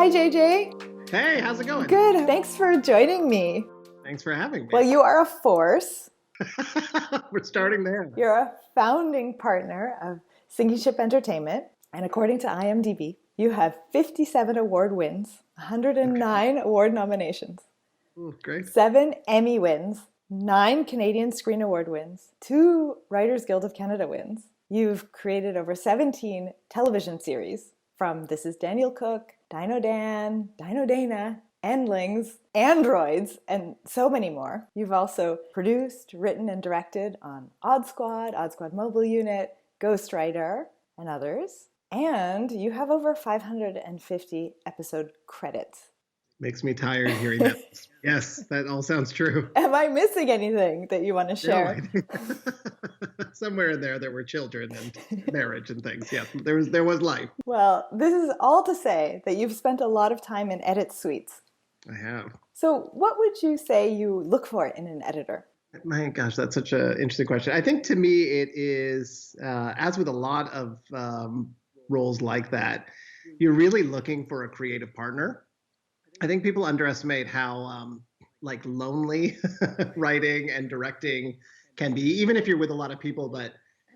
Hi, JJ. Hey, how's it going? Good. Thanks for joining me. Thanks for having me. Well, you are a force. We're starting there. You're a founding partner of Sinking Ship Entertainment. And according to IMDb, you have 57 award wins, 109 award nominations, Ooh, great. 7 Emmy wins, 9 Canadian Screen Award wins, 2 Writers Guild of Canada wins. You've created over 17 television series from This Is Daniel Cook, Dino Dan, Dino Dana, Endlings, Annedroids, and so many more. You've also produced, written, and directed on Odd Squad Mobile Unit, Ghostwriter, and others. And you have over 550 episode credits. Makes me tired hearing that. Yes, that all sounds true. Am I missing anything that you want to share? No, somewhere in there were children and marriage and things. Yes, there was life. Well, this is all to say that you've spent a lot of time in edit suites. I have. So what would you say you look for in an editor? My gosh, that's such an interesting question. I think to me it is, as with a lot of roles like that, you're really looking for a creative partner. I think people underestimate how lonely writing and directing can be, even if you're with a lot of people. But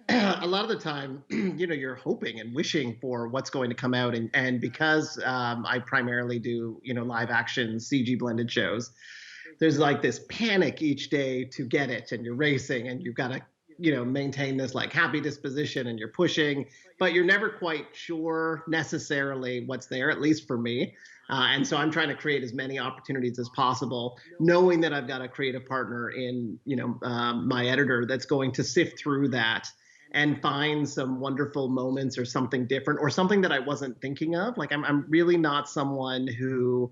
a lot of the time, you're hoping and wishing for what's going to come out. And because I primarily do, live action CG blended shows, there's like this panic each day to get it, and you're racing, and you've got to maintain this like happy disposition, and you're pushing, but you're never quite sure necessarily what's there, at least for me. And so I'm trying to create as many opportunities as possible, knowing that I've got a creative partner in, my editor that's going to sift through that and find some wonderful moments or something different or something that I wasn't thinking of. Like I'm really not someone who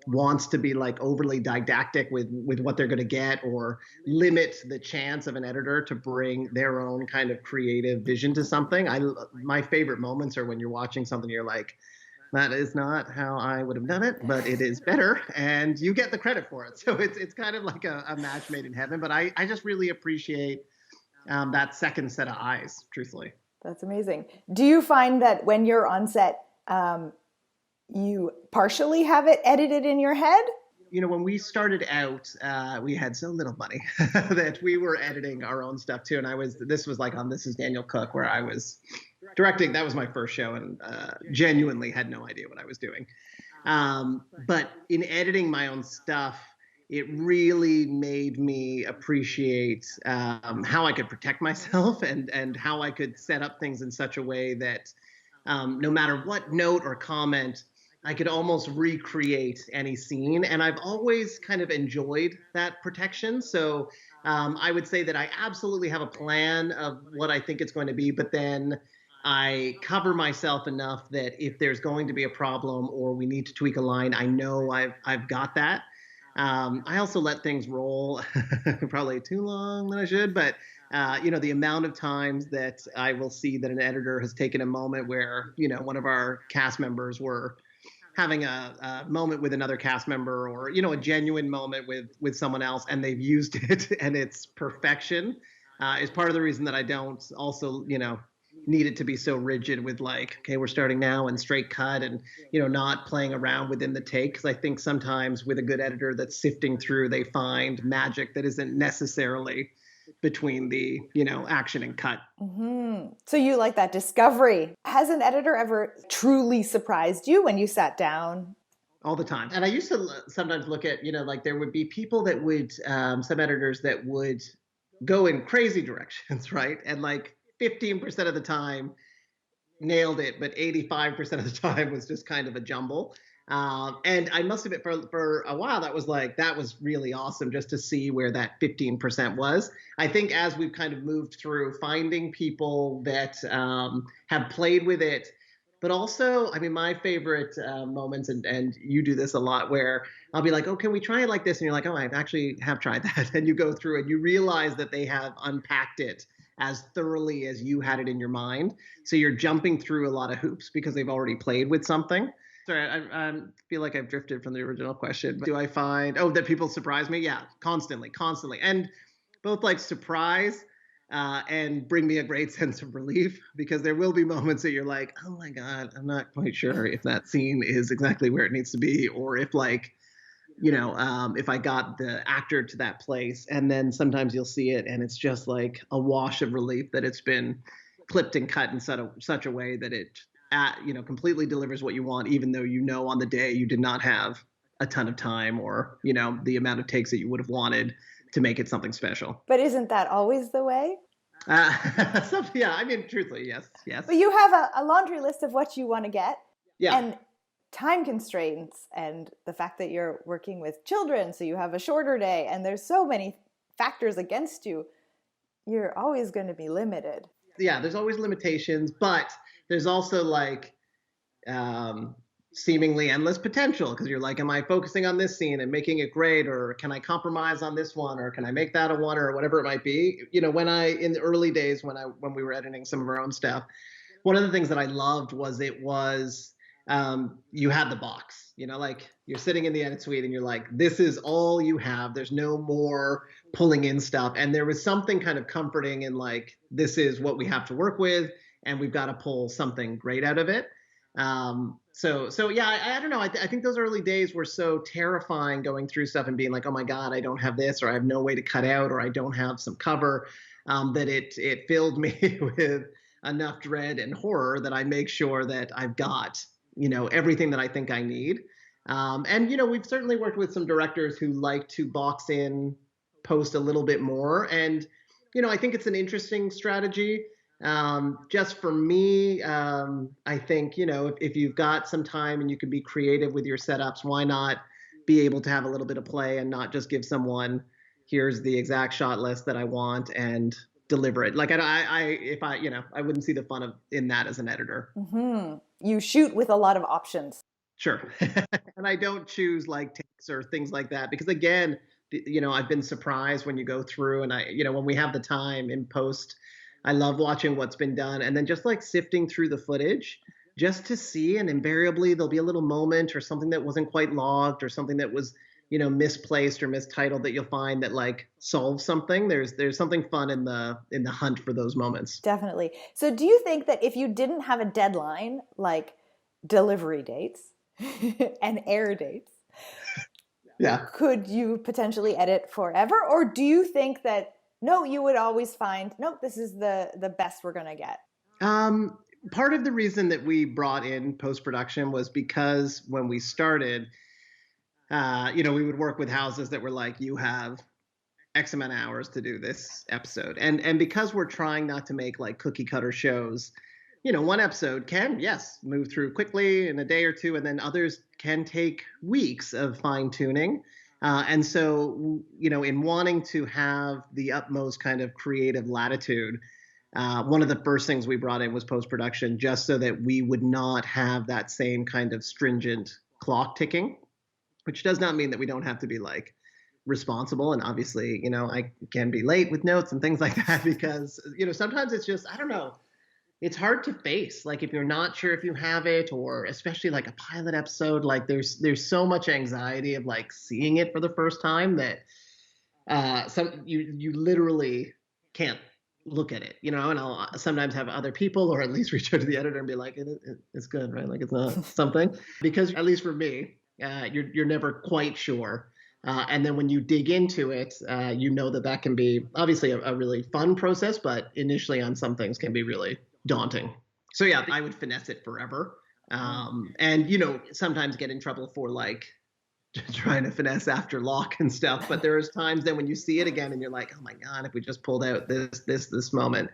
wants to be like overly didactic with what they're going to get or limit the chance of an editor to bring their own kind of creative vision to something. My favorite moments are when you're watching something, you're like, that is not how I would have done it, but it is better, and you get the credit for it. So it's kind of like a match made in heaven. But I just really appreciate that second set of eyes, truthfully. That's amazing. Do you find that when you're on set, you partially have it edited in your head? When we started out, we had so little money that we were editing our own stuff too. And this was like on This Is Daniel Cook, where I was directing. That was my first show, and genuinely had no idea what I was doing. But in editing my own stuff, it really made me appreciate how I could protect myself and how I could set up things in such a way that no matter what note or comment, I could almost recreate any scene. And I've always kind of enjoyed that protection. So I would say that I absolutely have a plan of what I think it's going to be, but then I cover myself enough that if there's going to be a problem or we need to tweak a line, I know I've got that. I also let things roll probably too long than I should, but the amount of times that I will see that an editor has taken a moment where, one of our cast members were having a moment with another cast member or, a genuine moment with someone else, and they've used it and it's perfection, is part of the reason that I don't also, need it to be so rigid with like, okay, we're starting now and straight cut and, not playing around within the take. Because I think sometimes with a good editor that's sifting through, they find magic that isn't necessarily between the, action and cut. Mm-hmm. So you like that discovery. Has an editor ever truly surprised you when you sat down? All the time. And I used to sometimes look at, like there would be people that would, some editors that would go in crazy directions, right? And like 15% of the time nailed it, but 85% of the time was just kind of a jumble. And I must admit for a while, that was really awesome just to see where that 15% was. I think as we've kind of moved through finding people that have played with it, but also, I mean, my favorite moments, and you do this a lot, where I'll be like, oh, can we try it like this? And you're like, oh, I actually have tried that. And you go through and you realize that they have unpacked it as thoroughly as you had it in your mind. So you're jumping through a lot of hoops because they've already played with something. Sorry, I feel like I've drifted from the original question. Do I find, that people surprise me? Yeah, constantly. And both like surprise and bring me a great sense of relief, because there will be moments that you're like, oh my God, I'm not quite sure if that scene is exactly where it needs to be, or if like, if I got the actor to that place. And then sometimes you'll see it and it's just like a wash of relief that it's been clipped and cut in such a way that it, completely delivers what you want, even though on the day you did not have a ton of time, or, the amount of takes that you would have wanted to make it something special. But isn't that always the way? Yeah, I mean, truthfully, yes. But you have a laundry list of what you want to get. Yeah. And time constraints and the fact that you're working with children, so you have a shorter day, and there's so many factors against you, you're always going to be limited. Yeah, there's always limitations, but there's also like seemingly endless potential, because you're like, am I focusing on this scene and making it great, or can I compromise on this one, or can I make that a one, or whatever it might be. In the early days when we were editing some of our own stuff, one of the things that I loved was you had the box, like you're sitting in the edit suite and you're like, this is all you have. There's no more pulling in stuff. And there was something kind of comforting in like, this is what we have to work with, and we've got to pull something great out of it. So yeah, I don't know. I think those early days were so terrifying, going through stuff and being like, oh my God, I don't have this, or I have no way to cut out, or I don't have some cover, that it filled me with enough dread and horror that I make sure that I've got, everything that I think I need. And, we've certainly worked with some directors who like to box in post a little bit more. And, I think it's an interesting strategy. Just for me, I think, if you've got some time and you can be creative with your setups, why not be able to have a little bit of play and not just give someone, here's the exact shot list that I want, and deliver it. Like I wouldn't see the fun in that as an editor. Mm-hmm. You shoot with a lot of options. Sure. And I don't choose like takes or things like that, because again, I've been surprised when you go through, and when we have the time in post, I love watching what's been done and then just like sifting through the footage just to see, and invariably there'll be a little moment or something that wasn't quite logged, or something that was, misplaced or mistitled, that you'll find that like solves something. There's something fun in the hunt for those moments. Definitely. So do you think that if you didn't have a deadline, like delivery dates and air dates, yeah, could you potentially edit forever? Or do you think that, no, you would always find, nope, this is the best we're going to get? Part of the reason that we brought in post-production was because when we started, we would work with houses that were like, you have X amount of hours to do this episode. And because we're trying not to make like cookie cutter shows, one episode can, yes, move through quickly in a day or two, and then others can take weeks of fine tuning. And so, in wanting to have the utmost kind of creative latitude, one of the first things we brought in was post-production, just so that we would not have that same kind of stringent clock ticking, which does not mean that we don't have to be like responsible. And obviously, I can be late with notes and things like that, because, sometimes it's just, I don't know, it's hard to face. Like if you're not sure if you have it, or especially like a pilot episode, like there's so much anxiety of like seeing it for the first time that you literally can't look at it, and I'll sometimes have other people, or at least reach out to the editor and be like, it's good, right? Like it's not something, because at least for me, you're never quite sure. And then when you dig into it, that can be obviously a really fun process, but initially on some things can be really daunting. So yeah, I would finesse it forever. And, sometimes get in trouble for like trying to finesse after lock and stuff. But there's times then when you see it again and you're like, oh my God, if we just pulled out this moment.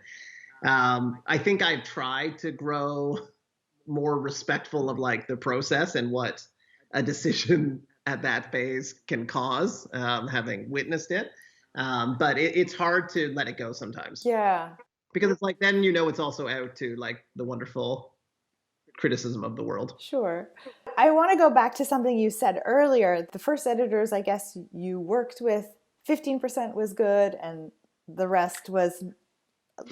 I think I've tried to grow more respectful of like the process and what a decision at that phase can cause, having witnessed it. But it's hard to let it go sometimes. Yeah. Because it's like, then, it's also out to like the wonderful criticism of the world. Sure. I want to go back to something you said earlier. The first editors, I guess, you worked with, 15% was good and the rest was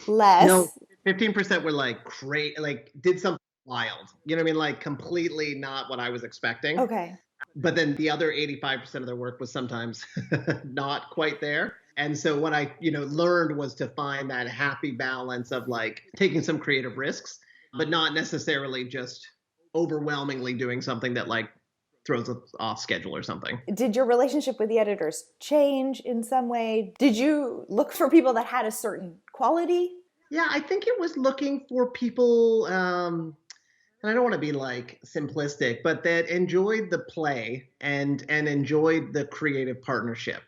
less. No, 15% were like great, like did something wild. You know what I mean? Like completely not what I was expecting. Okay. But then the other 85% of their work was sometimes not quite there. And so what I, learned was to find that happy balance of like taking some creative risks, but not necessarily just overwhelmingly doing something that like throws us off schedule or something. Did your relationship with the editors change in some way? Did you look for people that had a certain quality? Yeah, I think it was looking for people, and I don't want to be like simplistic, but that enjoyed the play and enjoyed the creative partnership.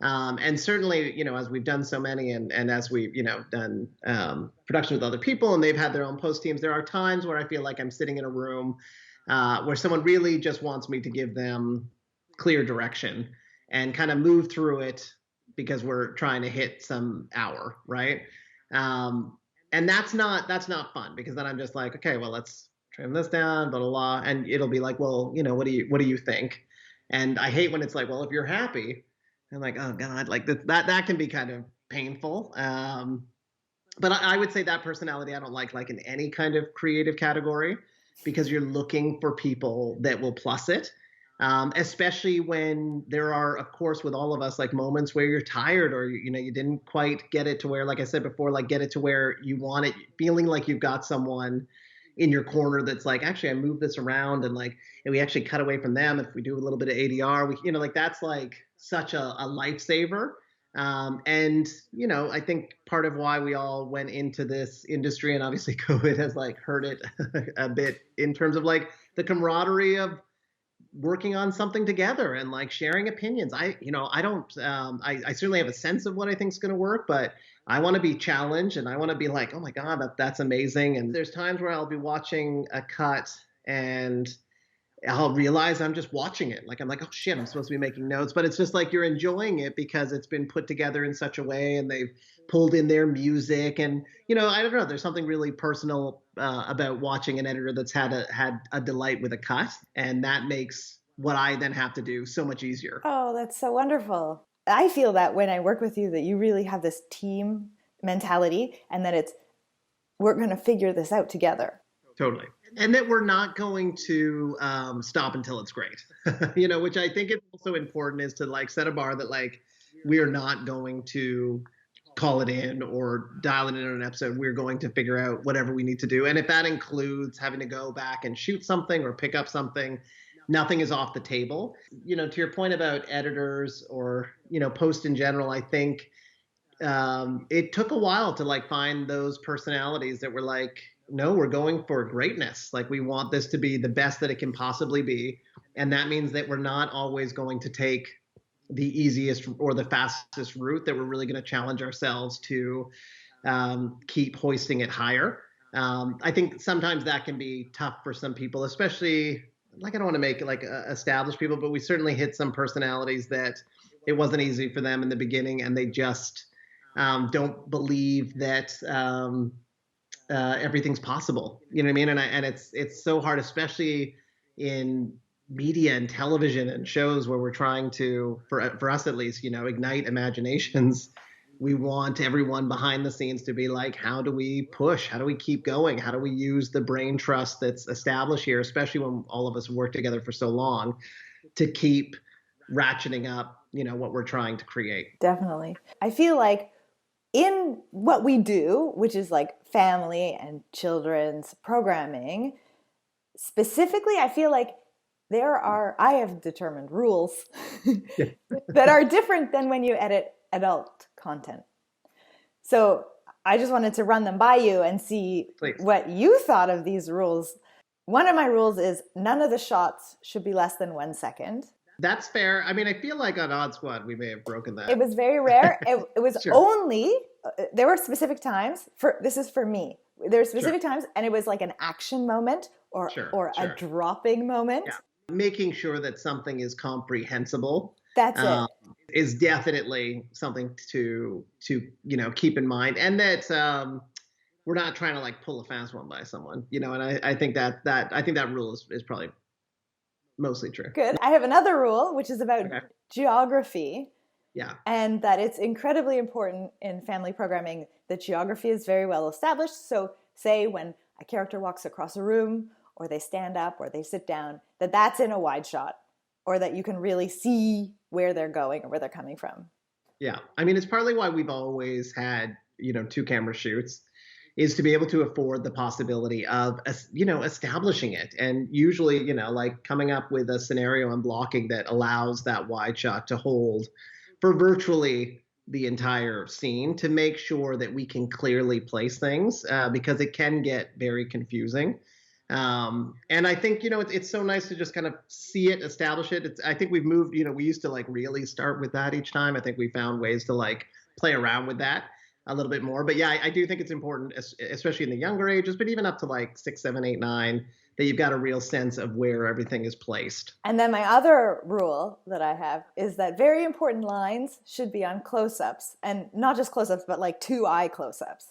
And certainly, as we've done so many and as we've, done production with other people and they've had their own post teams, there are times where I feel like I'm sitting in a room where someone really just wants me to give them clear direction and kind of move through it because we're trying to hit some hour, right? And that's not fun because then I'm just like, okay, well, let's trim this down, blah, blah, blah. And it'll be like, well, what do you think? And I hate when it's like, well, if you're happy, I'm like, oh God, like that can be kind of painful. But I would say that personality I don't like in any kind of creative category because you're looking for people that will plus it. Especially when there are, of course, with all of us, like moments where you're tired or, you didn't quite get it to where, like I said before, like get it to where you want it, feeling like you've got someone in your corner that's like, actually, I moved this around and like, and we actually cut away from them. If we do a little bit of ADR, we, like that's like such a lifesaver. And, I think part of why we all went into this industry and obviously COVID has like hurt it a bit in terms of like the camaraderie of working on something together and like sharing opinions. I certainly have a sense of what I think is going to work, but I want to be challenged and I want to be like, oh my God, that's amazing. And there's times where I'll be watching a cut and I'll realize I'm just watching it. Like, I'm like, oh shit, I'm supposed to be making notes, but it's just like, you're enjoying it because it's been put together in such a way and they've pulled in their music. And, I don't know, there's something really personal about watching an editor that's had a delight with a cut. And that makes what I then have to do so much easier. Oh, that's so wonderful. I feel that when I work with you, that you really have this team mentality and that we're going to figure this out together. Totally. And that we're not going to stop until it's great, which I think is also important is to like set a bar that like, we are not going to call it in or dial it in on an episode. We're going to figure out whatever we need to do. And if that includes having to go back and shoot something or pick up something, nothing is off the table. To your point about editors or, post in general, I think it took a while to like find those personalities that were like, no, we're going for greatness. Like we want this to be the best that it can possibly be. And that means that we're not always going to take the easiest or the fastest route, that we're really going to challenge ourselves to keep hoisting it higher. I think sometimes that can be tough for some people, especially like, I don't want to make it like established people, but we certainly hit some personalities that it wasn't easy for them in the beginning and they just don't believe that everything's possible. You know what I mean? And it's so hard, especially in media and television and shows where we're trying to, for us at least, ignite imaginations. We want everyone behind the scenes to be like, how do we push? How do we keep going? How do we use the brain trust that's established here, especially when all of us work together for so long, to keep ratcheting up, what we're trying to create? Definitely. I feel like in what we do, which is like family and children's programming, specifically, I feel like I have determined rules that are different than when you edit adult content. So I just wanted to run them by you and see what you thought of these rules. One of my rules is none of the shots should be less than 1 second. That's fair. I mean, I feel like on Odd Squad, we may have broken that. It was very rare. It was Sure. Only, there were specific times, this is for me, there were specific times and it was like an action moment or a dropping moment. Yeah. Making sure that something is comprehensible. That's it. Is definitely something to keep in mind. And that we're not trying to like pull a fast one by someone, and I think that rule is probably mostly true. Good. I have another rule, which is about geography. Yeah. And that it's incredibly important in family programming that geography is very well established. So say when a character walks across a room or they stand up or they sit down, that's in a wide shot or that you can really see where they're going or where they're coming from. Yeah. I mean, it's partly why we've always had, two camera shoots, is to be able to afford the possibility of, establishing it. And usually, like coming up with a scenario and blocking that allows that wide shot to hold for virtually the entire scene to make sure that we can clearly place things, because it can get very confusing. And I think, it's so nice to just kind of see it, establish it. I think we've moved, we used to like really start with that each time. I think we found ways to like play around with that a little bit more. But yeah, I do think it's important, especially in the younger ages, but even up to like 6, 7, 8, 9, that you've got a real sense of where everything is placed. And then my other rule that I have is that very important lines should be on close-ups, and not just close-ups, but like 2-eye close-ups.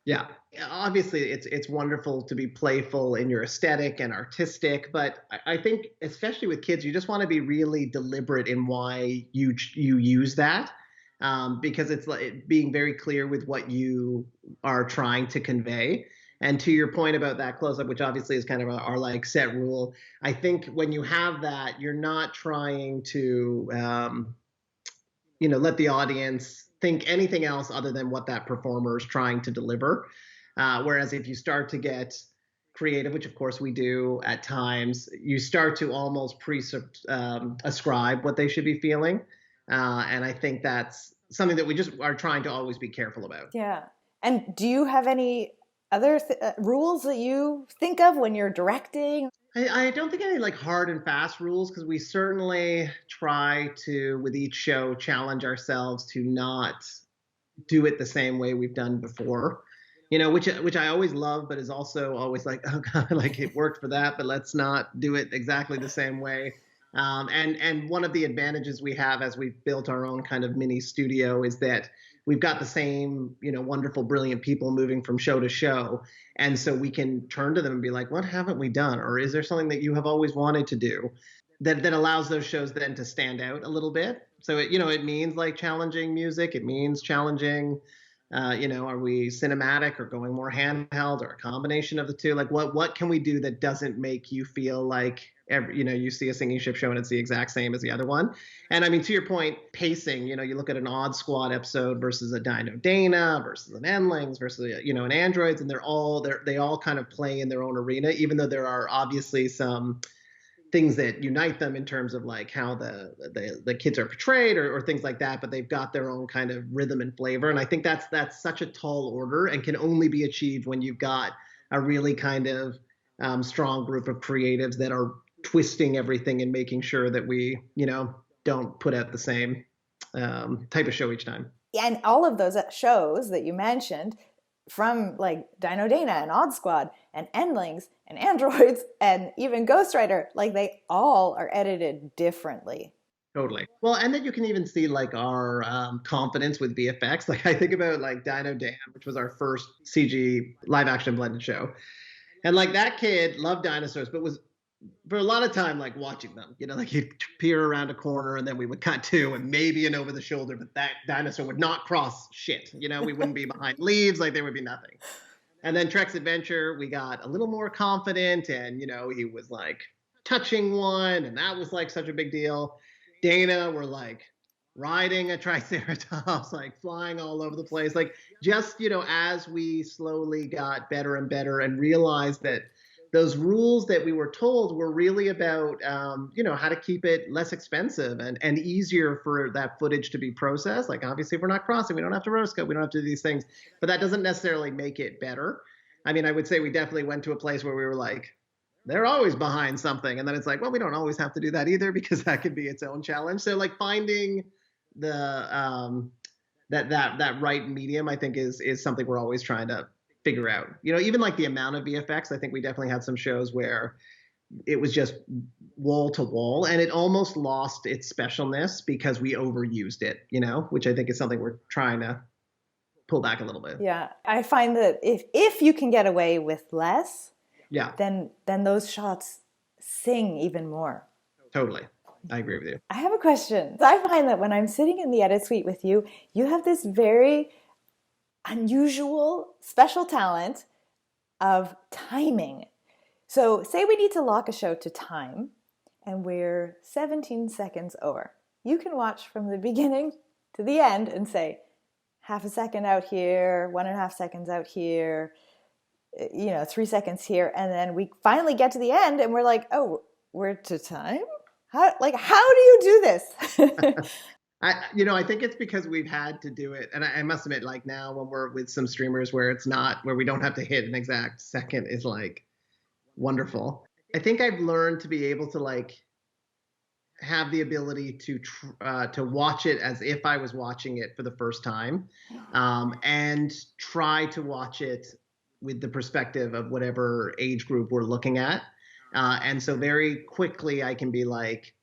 Yeah, obviously it's wonderful to be playful in your aesthetic and artistic, but I think especially with kids, you just want to be really deliberate in why you use that, because it's like being very clear with what you are trying to convey. And to your point about that close up, which obviously is kind of our like set rule, I think when you have that, you're not trying to let the audience think anything else other than what that performer is trying to deliver. Whereas if you start to get creative, which of course we do at times, you start to almost ascribe what they should be feeling. And I think that's something that we just are trying to always be careful about. Yeah. And do you have any other rules that you think of when you're directing? I don't think any like hard and fast rules, because we certainly try to, with each show, challenge ourselves to not do it the same way we've done before. Which I always love, but is also always like, oh god, like it worked for that, but let's not do it exactly the same way. And one of the advantages we have as we've built our own kind of mini studio is that we've got the same, wonderful, brilliant people moving from show to show. And so we can turn to them and be like, what haven't we done? Or is there something that you have always wanted to do that allows those shows then to stand out a little bit? So it means like challenging music. It means challenging, are we cinematic or going more handheld, or a combination of the two? Like what can we do that doesn't make you feel like you see a singing ship show and it's the exact same as the other one? And I mean, to your point, pacing, you look at an Odd Squad episode versus a Dino Dana versus an Endlings versus, an Annedroids, and they all kind of play in their own arena, even though there are obviously some things that unite them in terms of like how the kids are portrayed, or things like that, but they've got their own kind of rhythm and flavor. And I think that's such a tall order and can only be achieved when you've got a really kind of strong group of creatives that are twisting everything and making sure that we, don't put out the same type of show each time. And all of those shows that you mentioned, from like Dino Dana and Odd Squad and Endlings and Androids and even Ghostwriter, like they all are edited differently. Totally. Well, and then you can even see like our confidence with VFX. Like I think about like Dino Dan, which was our first CG live action blended show. And like that kid loved dinosaurs, but was for a lot of time like watching them, like he'd peer around a corner and then we would cut to and maybe an over the shoulder, but that dinosaur would not cross shit. We wouldn't be behind leaves, like there would be nothing. And then Trek's Adventure, we got a little more confident, and he was like touching one, and that was like such a big deal. Dana, we're like riding a triceratops, like flying all over the place, like just as we slowly got better and better and realized that those rules that we were told were really about, how to keep it less expensive and easier for that footage to be processed. Like, obviously, if we're not crossing, we don't have to rotoscope, we don't have to do these things, but that doesn't necessarily make it better. I mean, I would say we definitely went to a place where we were like, they're always behind something. And then it's like, well, we don't always have to do that either, because that could be its own challenge. So like finding the, that right medium, I think is something we're always trying to figure out. Even like the amount of VFX, I think we definitely had some shows where it was just wall to wall and it almost lost its specialness because we overused it, which I think is something we're trying to pull back a little bit. Yeah. I find that if you can get away with less, yeah, then those shots sing even more. Totally. I agree with you. I have a question. I find that when I'm sitting in the edit suite with you, you have this very unusual, special talent of timing. So say we need to lock a show to time and we're 17 seconds over. You can watch from the beginning to the end and say, half a second out here, 1.5 seconds out here, 3 seconds here. And then we finally get to the end and we're like, oh, we're to time? How do you do this? I think it's because we've had to do it. And I must admit, like now when we're with some streamers where we don't have to hit an exact second is like wonderful. I think I've learned to be able to like have the ability to watch it as if I was watching it for the first time, and try to watch it with the perspective of whatever age group we're looking at. And so very quickly I can be like,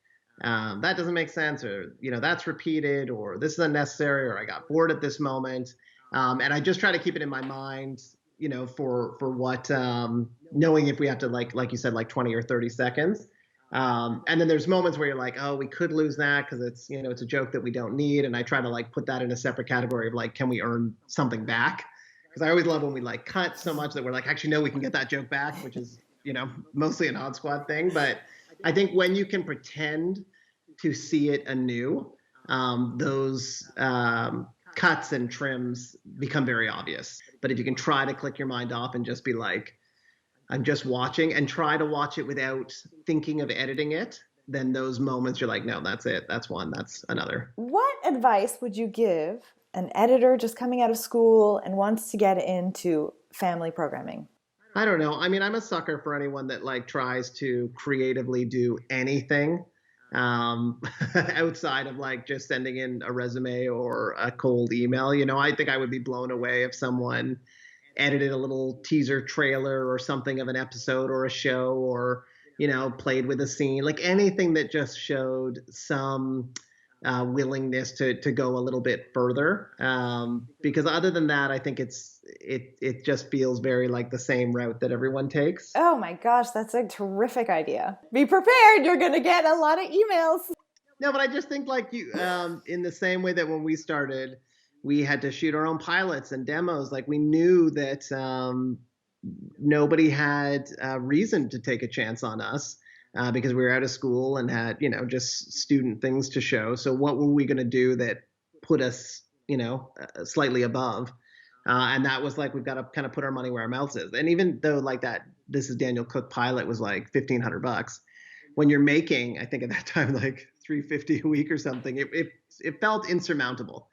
that doesn't make sense, or that's repeated, or this is unnecessary, or I got bored at this moment, and I just try to keep it in my mind, for what, knowing if we have to like you said, like 20 or 30 seconds. And then there's moments where you're like, oh, we could lose that because it's it's a joke that we don't need, and I try to like put that in a separate category of like, can we earn something back? Because I always love when we like cut so much that we're like, actually no, we can get that joke back, which is mostly an Odd Squad thing. But I think when you can pretend to see it anew, those cuts and trims become very obvious. But if you can try to click your mind off and just be like, I'm just watching, and try to watch it without thinking of editing it, then those moments you're like, no, that's it. That's one. That's another. What advice would you give an editor just coming out of school and wants to get into family programming? I don't know. I mean, I'm a sucker for anyone that like tries to creatively do anything outside of like just sending in a resume or a cold email. I think I would be blown away if someone edited a little teaser trailer or something of an episode or a show, or played with a scene, like anything that just showed some willingness to go a little bit further, because other than that, I think it just feels very like the same route that everyone takes. Oh my gosh, that's a terrific idea. Be prepared, you're gonna get a lot of emails. No, but I just think like you, in the same way that when we started, we had to shoot our own pilots and demos. Like we knew that nobody had a reason to take a chance on us, because we were out of school and had, just student things to show. So what were we going to do that put us, slightly above? And that was like, we've got to kind of put our money where our mouth is. And even though like that, This Is Daniel Cook pilot was like $1,500, when you're making, I think at that time, like $350 a week or something, it felt insurmountable.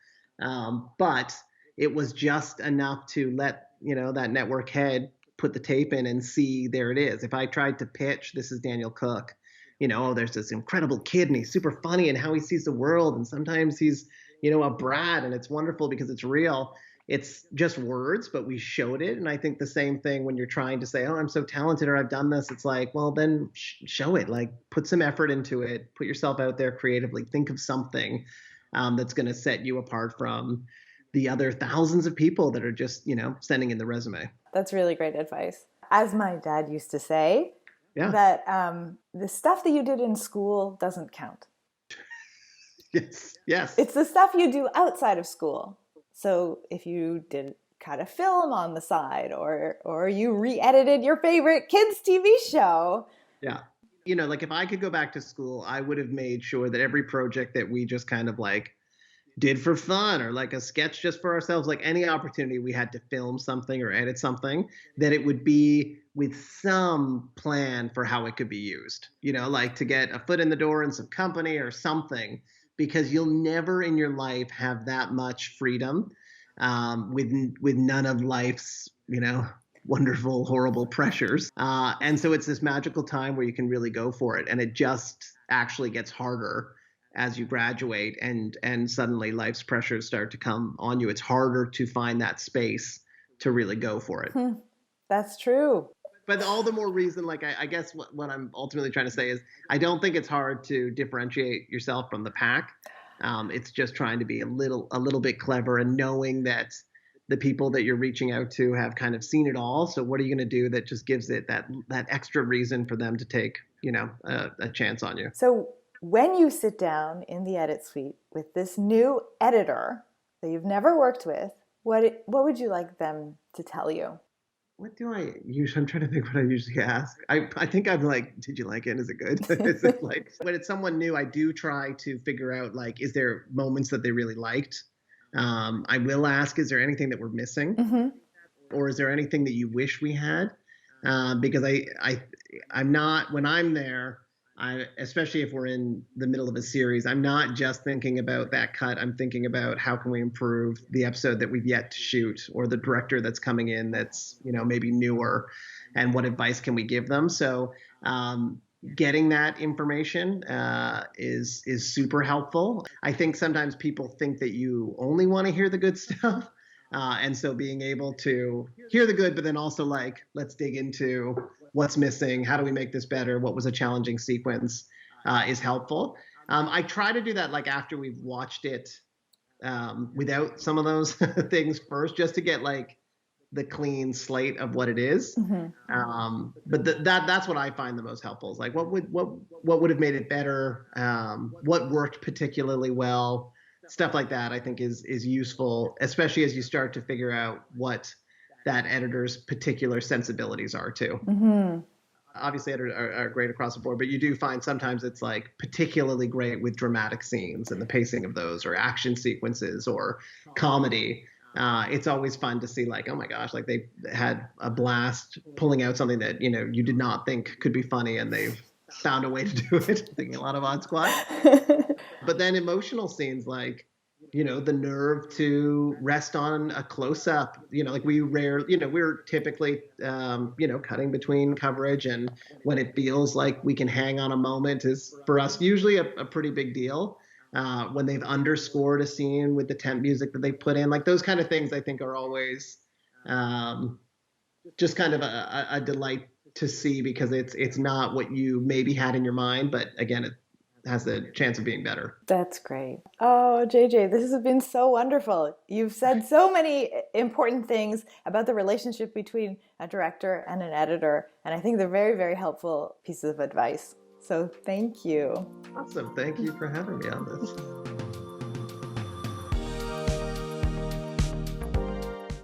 But it was just enough to let, that network head put the tape in and see there it is. If I tried to pitch This Is Daniel Cook, there's this incredible kid and he's super funny and how he sees the world. And sometimes he's, a brat, and it's wonderful because it's real. It's just words, but we showed it. And I think the same thing when you're trying to say, oh, I'm so talented, or I've done this. It's like, well, then show it, like put some effort into it, put yourself out there creatively, think of something that's going to set you apart from the other thousands of people that are just, sending in the resume. That's really great advice. As my dad used to say, yeah, that the stuff that you did in school doesn't count. Yes. It's the stuff you do outside of school. So if you did cut a film on the side, or you re-edited your favorite kids TV show. Yeah. Like if I could go back to school, I would have made sure that every project that we just kind of like did for fun, or like a sketch just for ourselves, like any opportunity we had to film something or edit something, that it would be with some plan for how it could be used, like to get a foot in the door in some company or something, because you'll never in your life have that much freedom with none of life's, wonderful, horrible pressures. And so it's this magical time where you can really go for it. And it just actually gets harder as you graduate and suddenly life's pressures start to come on you. It's harder to find that space to really go for it. That's true. But all the more reason, like I guess what I'm ultimately trying to say is, I don't think it's hard to differentiate yourself from the pack. It's just trying to be a little bit clever, and knowing that the people that you're reaching out to have kind of seen it all. So what are you going to do that just gives it that extra reason for them to take, a chance on you? So when you sit down in the edit suite with this new editor that you've never worked with, what would you like them to tell you? what do I usually, I'm trying to think what I usually ask. I think I'm like, did you like it? Is it good? Is it like, when it's someone new, I do try to figure out, like, is there moments that they really liked? I will ask, is there anything that we're missing? Mm-hmm. Or is there anything that you wish we had? Because I'm not, when I'm there, especially if we're in the middle of a series, I'm not just thinking about that cut. I'm thinking about how can we improve the episode that we've yet to shoot, or the director that's coming in that's, maybe newer, and what advice can we give them? So getting that information is super helpful. I think sometimes people think that you only want to hear the good stuff. And so being able to hear the good, but then also like, let's dig into what's missing. How do we make this better? What was a challenging sequence is helpful. I try to do that like after we've watched it without some of those things first, just to get like the clean slate of what it is. Mm-hmm. But that's what I find the most helpful is like, what would have made it better? What worked particularly well? Stuff like that I think is useful, especially as you start to figure out what that editor's particular sensibilities are too. Mm-hmm. Obviously editors are great across the board, but you do find sometimes it's like particularly great with dramatic scenes and the pacing of those, or action sequences, or comedy. It's always fun to see like, oh my gosh, like they had a blast pulling out something that you did not think could be funny, and they've found a way to do it. Thinking a lot of Odd Squad. But then emotional scenes like, the nerve to rest on a close-up, like we're typically, cutting between coverage, and when it feels like we can hang on a moment is for us usually a pretty big deal. When they've underscored a scene with the temp music that they put in, like those kind of things I think are always just kind of a delight to see, because it's not what you maybe had in your mind, but again, it has the chance of being better. That's great. Oh, JJ, this has been so wonderful. You've said so many important things about the relationship between a director and an editor, and I think they're very, very helpful pieces of advice. So thank you. Awesome. Thank you for having me on this.